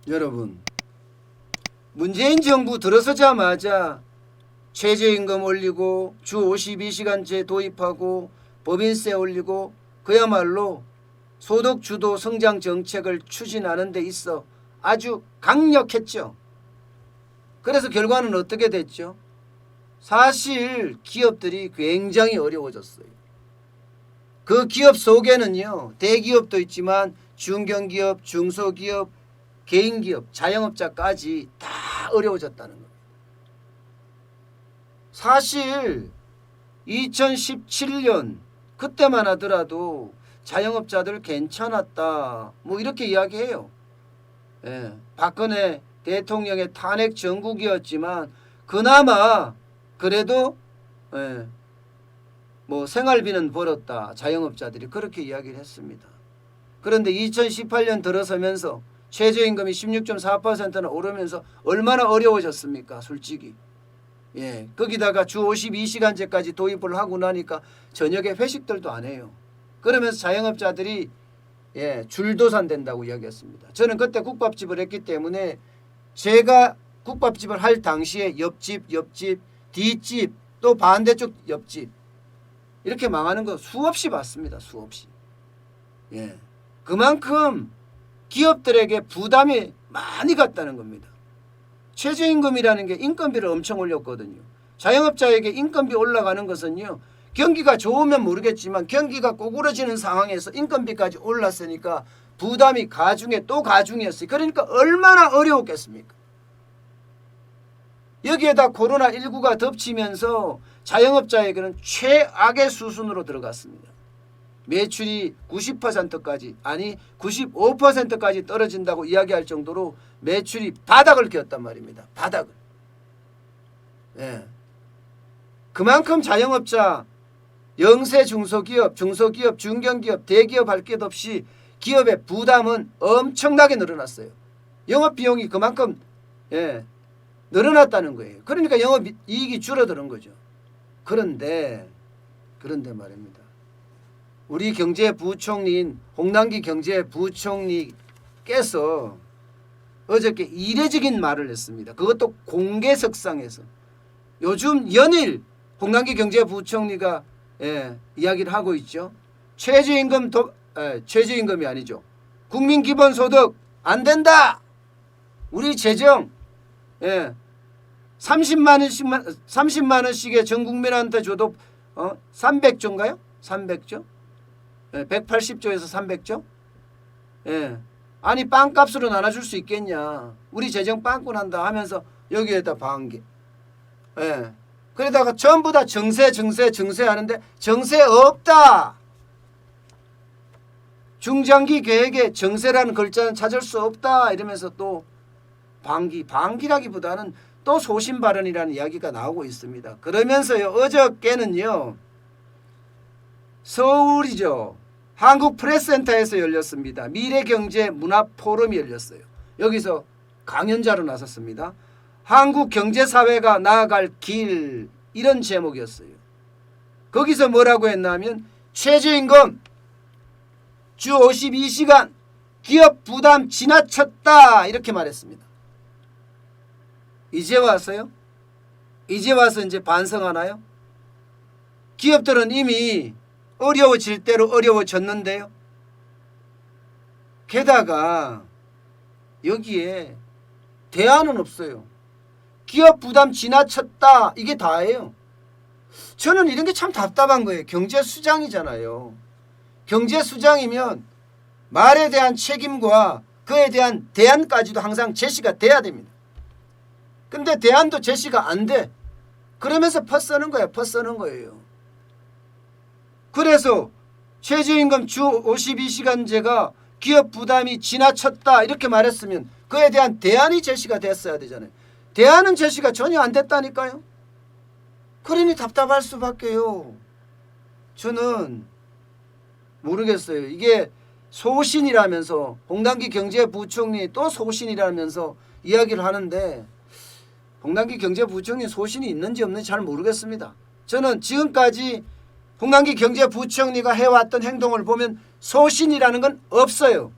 여러분, 문재인 정부 들어서자마자 최저임금 올리고 주 52시간제 도입하고 법인세 올리고 그야말로 소득주도 성장 정책을 추진하는 데 있어 아주 강력했죠. 그래서 결과는 어떻게 됐죠? 사실 기업들이 굉장히 어려워졌어요. 그 기업 속에는요, 대기업도 있지만 중견기업, 중소기업, 개인기업, 자영업자까지 다 어려워졌다는 겁니다. 사실 2017년 그때만 하더라도 자영업자들 괜찮았다 뭐 이렇게 이야기해요. 예, 박근혜 대통령의 탄핵 정국이었지만 그나마 그래도 뭐 생활비는 벌었다. 자영업자들이 그렇게 이야기를 했습니다. 그런데 2018년 들어서면서 최저임금이 16.4%나 오르면서 얼마나 어려워졌습니까? 솔직히. 예, 거기다가 주 52시간제까지 도입을 하고 나니까 저녁에 회식들도 안 해요. 그러면서 자영업자들이 줄도산 된다고 이야기했습니다. 저는 그때 국밥집을 했기 때문에 제가 국밥집을 할 당시에 옆집, 뒷집, 또 반대쪽 옆집 이렇게 망하는 거 수없이 봤습니다. 수없이. 예, 그만큼 기업들에게 부담이 많이 갔다는 겁니다. 최저임금이라는 게 인건비를 엄청 올렸거든요. 자영업자에게 인건비 올라가는 것은요, 경기가 좋으면 모르겠지만 경기가 꼬꾸라지는 상황에서 인건비까지 올랐으니까 부담이 가중에 또 가중이었어요. 그러니까 얼마나 어려웠겠습니까? 여기에다 코로나19가 덮치면서 자영업자에게는 최악의 수순으로 들어갔습니다. 매출이 90%까지 아니 95%까지 떨어진다고 이야기할 정도로 매출이 바닥을 기었단 말입니다. 바닥을. 예. 그만큼 자영업자, 영세 중소기업, 중견기업, 대기업 할 것 없이 기업의 부담은 엄청나게 늘어났어요. 영업비용이 그만큼 늘어났다는 거예요. 그러니까 영업이익이 줄어드는 거죠. 그런데 말입니다. 우리 경제부총리인 홍남기 경제부총리께서 어저께 이례적인 말을 했습니다. 그것도 공개석상에서. 요즘 연일 홍남기 경제부총리가 이야기를 하고 있죠. 최저임금이 아니죠. 국민기본소득 안 된다. 우리 재정 30만 원씩의 전 국민한테 줘도 300조인가요? 300조? 180조에서 300조? 아니 빵값으로 나눠줄 수 있겠냐. 우리 재정 빵꾸난다 하면서 여기에다 반기. 그러다가 전부 다 정세 하는데 정세 없다. 중장기 계획에 정세라는 글자는 찾을 수 없다. 이러면서 또 반기라기보다는 또 소신 발언이라는 이야기가 나오고 있습니다. 그러면서요, 어저께는요, 서울이죠. 한국프레스센터에서 열렸습니다. 미래경제문화포럼이 열렸어요. 여기서 강연자로 나섰습니다. 한국경제사회가 나아갈 길, 이런 제목이었어요. 거기서 뭐라고 했냐면 최저임금 주 52시간 기업 부담 지나쳤다 이렇게 말했습니다. 이제 와서요? 이제 와서 이제 반성하나요? 기업들은 이미 어려워질 대로 어려워졌는데요. 게다가 여기에 대안은 없어요. 기업 부담 지나쳤다 이게 다예요. 저는 이런 게 참 답답한 거예요. 경제수장이잖아요. 경제수장이면 말에 대한 책임과 그에 대한 대안까지도 항상 제시가 돼야 됩니다. 근데 대안도 제시가 안 돼. 그러면서 퍼쓰는 거예요. 그래서 최저임금 주 52시간제가 기업 부담이 지나쳤다 이렇게 말했으면 그에 대한 대안이 제시가 됐어야 되잖아요. 대안은 제시가 전혀 안 됐다니까요. 그러니 답답할 수밖에요. 저는 모르겠어요. 이게 소신이라면서 홍남기 경제부총리 또 소신이라면서 이야기를 하는데 홍남기 경제부총리 소신이 있는지 없는지 잘 모르겠습니다. 저는 지금까지 홍남기 경제부총리가 해왔던 행동을 보면 소신이라는 건 없어요.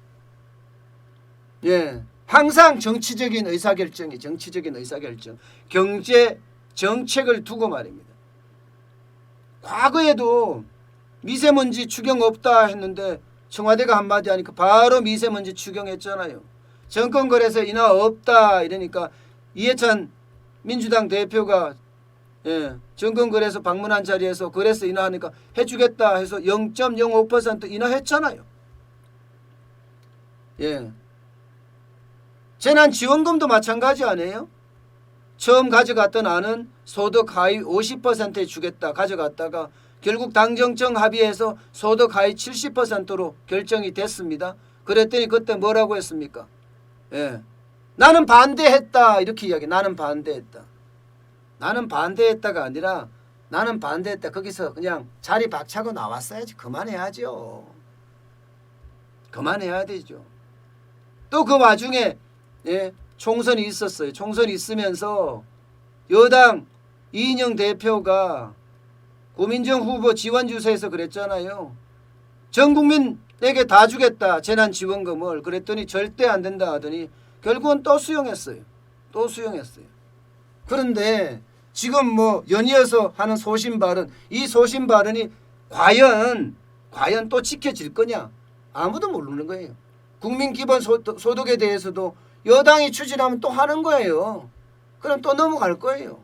항상 정치적인 의사결정이 정치적인 의사결정. 경제 정책을 두고 말입니다. 과거에도 미세먼지 추경 없다 했는데 청와대가 한마디 하니까 바로 미세먼지 추경했잖아요. 정권거래소 인하 없다 이러니까 이해찬 민주당 대표가 정권거래소 방문한 자리에서 거래소 인하하니까 해주겠다 해서 0.05% 인하했잖아요. 재난지원금도 마찬가지 아니에요? 처음 가져갔던 안은 소득 하위 50%에 주겠다 가져갔다가 결국 당정청 합의해서 소득 하위 70%로 결정이 됐습니다. 그랬더니 그때 뭐라고 했습니까? 나는 반대했다 이렇게 이야기. 나는 반대했다. 나는 반대했다가 아니라 나는 반대했다. 거기서 그냥 자리 박차고 나왔어야지. 그만해야죠. 그만해야 되죠. 또 그 와중에 총선이 있었어요. 총선이 있으면서 여당 이인영 대표가 고민정 후보 지원주소에서 그랬잖아요. 전 국민에게 다 주겠다 재난지원금을. 그랬더니 절대 안 된다 하더니 결국은 또 수용했어요. 또 수용했어요. 그런데 지금 뭐 연이어서 하는 소신 발언, 이 소신 발언이 과연 또 지켜질 거냐? 아무도 모르는 거예요. 국민 기본 소득에 대해서도 여당이 추진하면 또 하는 거예요. 그럼 또 넘어갈 거예요.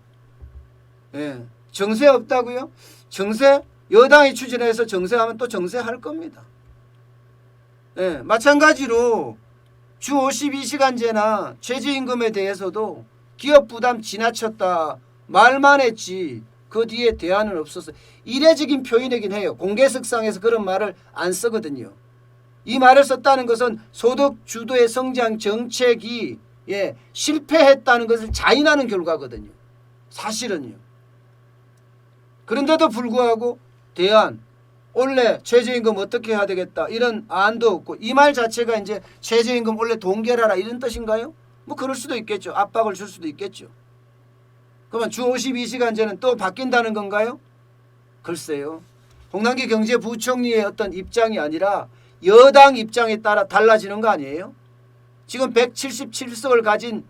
정세 없다고요? 정세? 여당이 추진해서 정세하면 또 정세할 겁니다. 마찬가지로 주 52시간제나 최저임금에 대해서도 기업 부담 지나쳤다 말만 했지 그 뒤에 대안은 없었어요. 이례적인 표현이긴 해요. 공개석상에서 그런 말을 안 쓰거든요. 이 말을 썼다는 것은 소득 주도의 성장 정책이 실패했다는 것을 자인하는 결과거든요. 사실은요. 그런데도 불구하고 대안, 원래 최저임금 어떻게 해야 되겠다 이런 안도 없고 이 말 자체가 이제 최저임금 원래 동결하라 이런 뜻인가요? 뭐 그럴 수도 있겠죠. 압박을 줄 수도 있겠죠. 그러면 주 52시간제는 또 바뀐다는 건가요? 글쎄요. 홍남기 경제부총리의 어떤 입장이 아니라 여당 입장에 따라 달라지는 거 아니에요? 지금 177석을 가진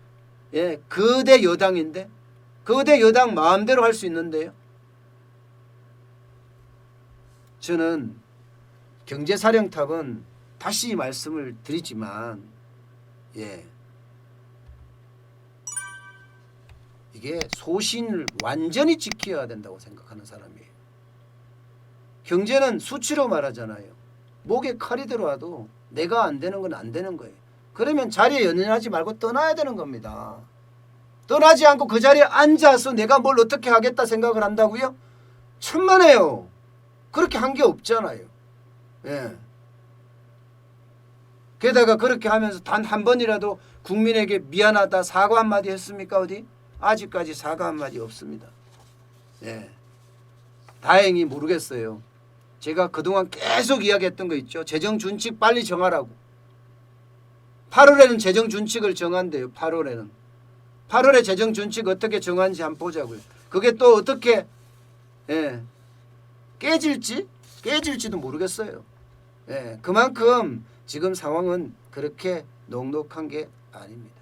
거대 여당인데 거대 여당 마음대로 할 수 있는데요. 저는 경제사령탑은 다시 말씀을 드리지만 이게 소신을 완전히 지켜야 된다고 생각하는 사람이에요. 경제는 수치로 말하잖아요. 목에 칼이 들어와도 내가 안 되는 건 안 되는 거예요. 그러면 자리에 연연하지 말고 떠나야 되는 겁니다. 떠나지 않고 그 자리에 앉아서 내가 뭘 어떻게 하겠다 생각을 한다고요? 천만에요. 그렇게 한 게 없잖아요. 게다가 그렇게 하면서 단 한 번이라도 국민에게 미안하다 사과 한마디 했습니까 어디? 아직까지 사과 한마디 없습니다. 다행히 모르겠어요. 제가 그동안 계속 이야기했던 거 있죠. 재정준칙 빨리 정하라고. 8월에는 재정준칙을 정한대요. 8월에 재정준칙 어떻게 정한지 한번 보자고요. 그게 또 어떻게 깨질지도 모르겠어요. 그만큼 지금 상황은 그렇게 녹록한 게 아닙니다.